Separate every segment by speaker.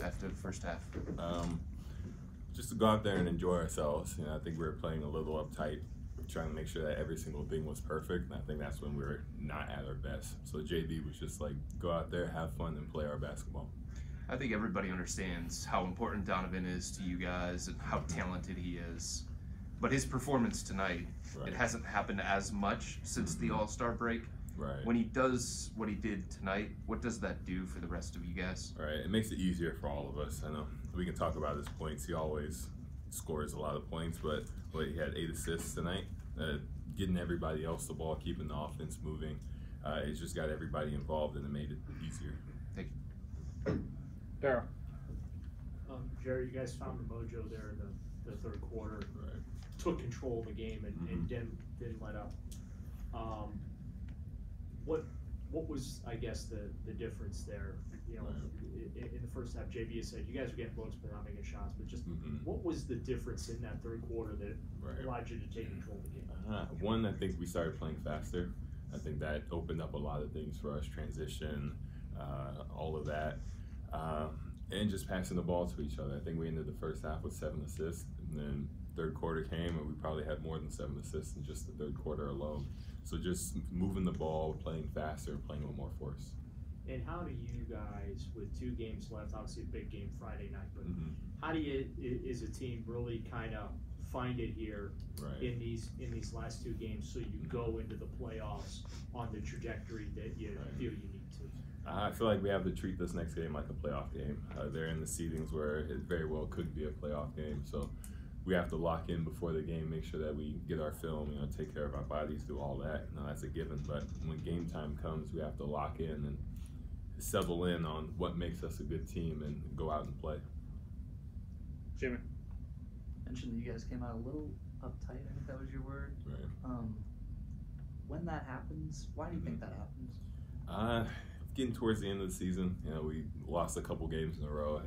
Speaker 1: after the first half?
Speaker 2: Just to go out there and enjoy ourselves. I think we were playing a little uptight, trying to make sure that every single thing was perfect. And I think that's when we were not at our best. So JB was just like, go out there, have fun, and play our basketball.
Speaker 1: I think everybody understands how important Donovan is to you guys and how talented he is. But his performance tonight,
Speaker 2: Right.
Speaker 1: it hasn't happened as much since the All-Star break.
Speaker 2: Right.
Speaker 1: When he does what he did tonight, what does that do for the rest of you guys?
Speaker 2: Right. It makes it easier for all of us. I know we can talk about his points. He always scores a lot of points, but he had 8 assists tonight. Getting everybody else the ball, keeping the offense moving. It's just got everybody involved, and it made it easier.
Speaker 1: Thank you.
Speaker 3: Daryl.
Speaker 4: Jarrett, you guys found the mojo there in the third quarter.
Speaker 2: Right.
Speaker 4: Took control of the game and didn't let up. What was, I guess, the difference there? In the first half, JB has said you guys were getting looks but not making shots. But just what was the difference in that third quarter that allowed you to take control of the game?
Speaker 2: One, I think we started playing faster. I think that opened up a lot of things for us, transition, all of that. And just passing the ball to each other. I think we ended the first half with 7 assists, and then third quarter came and we probably had more than 7 assists in just the third quarter alone. So just moving the ball, playing faster, playing with more force.
Speaker 4: And how do you guys, with 2 games left, obviously a big game Friday night, but how do you, as a team, really kind of find it here in these last 2 games so you go into the playoffs on the trajectory that you feel you need to?
Speaker 2: I feel like we have to treat this next game like a playoff game. They're in the seedings where it very well could be a playoff game. So we have to lock in before the game, make sure that we get our film, take care of our bodies, do all that. That's a given. But when game time comes, we have to lock in and settle in on what makes us a good team and go out and play.
Speaker 3: Jimmy.
Speaker 5: Mentioned that you guys came out a little uptight. I think that was your word.
Speaker 2: Right.
Speaker 5: When that happens, why do you think that happens?
Speaker 2: Getting towards the end of the season, we lost a couple games in a row.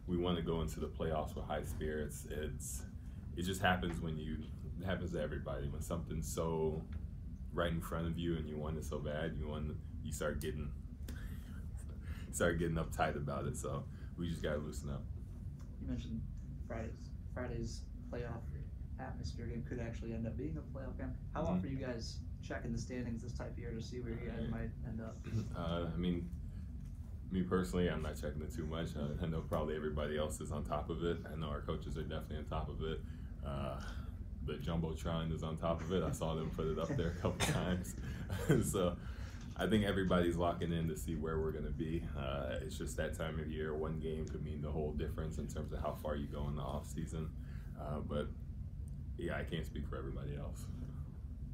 Speaker 2: We want to go into the playoffs with high spirits. It just happens it happens to everybody when something's so right in front of you and you want it so bad. You start getting uptight about it. So we just gotta loosen up.
Speaker 5: You mentioned Friday's playoff atmosphere game could actually end up being a playoff game. How often are you guys checking the standings this type of year to see where you guys might end up?
Speaker 2: Me personally, I'm not checking it too much. I know probably everybody else is on top of it. I know our coaches are definitely on top of it. The Jumbotron is on top of it. I saw them put it up there a couple times. So I think everybody's locking in to see where we're going to be. It's just that time of year. One game could mean the whole difference in terms of how far you go in the off season. But yeah, I can't speak for everybody else.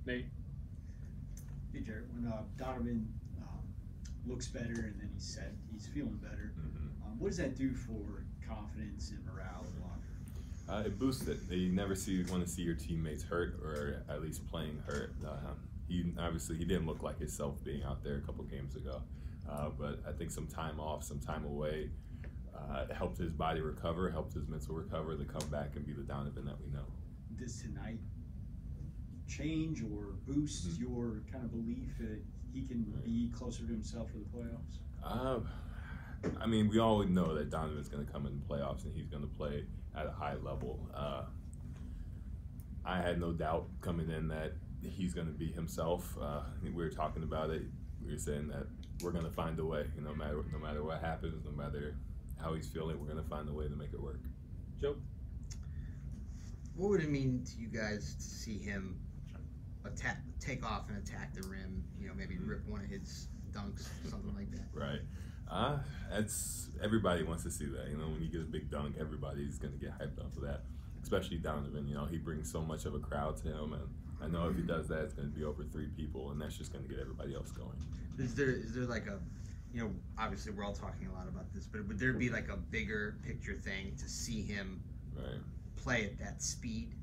Speaker 3: Nate.
Speaker 6: Hey Jarrett, when Donovan looks better and then he's feeling better, what does that do for confidence and morale in the locker room?
Speaker 2: It boosts it. You never want to see your teammates hurt or at least playing hurt. He didn't look like himself being out there a couple games ago, but I think some time off, some time away helped his body recover, helped his mental recover to come back and be the Donovan that we know.
Speaker 6: Does tonight change or boost your kind of belief that he can be closer to himself for the playoffs?
Speaker 2: We all know that Donovan's going to come in the playoffs and he's going to play at a high level. I had no doubt coming in that he's going to be himself. We were talking about it. We were saying that we're going to find a way. No matter what happens, no matter how he's feeling, we're going to find a way to make it work.
Speaker 3: Joe.
Speaker 7: What would it mean to you guys to see him take off and attack the rim? Maybe rip one of his dunks, something like that.
Speaker 2: Right. Everybody wants to see that. When you get a big dunk, everybody's going to get hyped up for that. Especially Donovan. He brings so much of a crowd to him, and I know if he does that, it's going to be over 3 people, and that's just going to get everybody else going.
Speaker 7: Is there like a, obviously we're all talking a lot about this, but would there be like a bigger picture thing to see him play at that speed?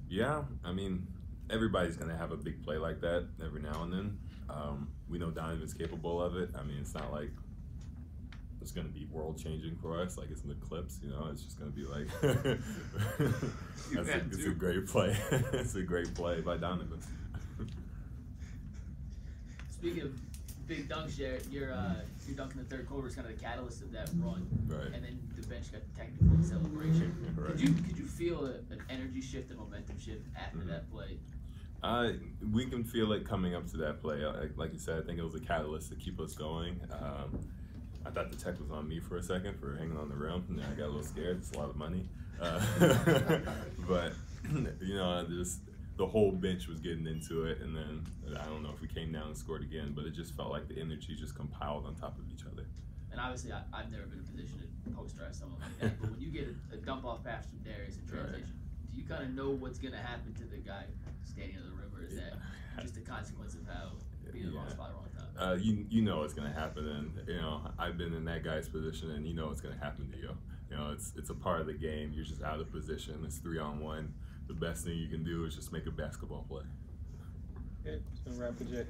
Speaker 2: Yeah, everybody's going to have a big play like that every now and then. We know Donovan's capable of it. It's not like it's going to be world-changing for us, like it's in the clips, It's just going to be like, it's a great play. It's a great play by Donovan.
Speaker 4: Speaking of
Speaker 8: big dunks, Jarrett. Your dunk in the third quarter was kind of the catalyst of that run.
Speaker 2: Right.
Speaker 8: And then the bench got technical in celebration.
Speaker 2: Right.
Speaker 8: Could you feel an energy shift, a momentum shift after that play?
Speaker 2: We can feel it coming up to that play. Like you said, I think it was a catalyst to keep us going. I thought the tech was on me for a second for hanging on the rim, and then I got a little scared. It's a lot of money. But, you know, just the whole bench was getting into it, and then I don't know if we came down and scored again, but it just felt like the energy just compiled on top of each other.
Speaker 8: And obviously, I've never been in a position to posterize someone like that, but when you get a dump-off pass from Darius in transition, do you kind of know what's going to happen to the guy standing in the rim, or is that just a consequence of how being in the wrong spot at the wrong time?
Speaker 2: You know what's gonna happen, and you know I've been in that guy's position, and you know what's gonna happen to you. You know it's a part of the game. You're just out of position. It's 3-on-1. The best thing you can do is just make a basketball play.
Speaker 3: Okay, it's been a wrap for Jay.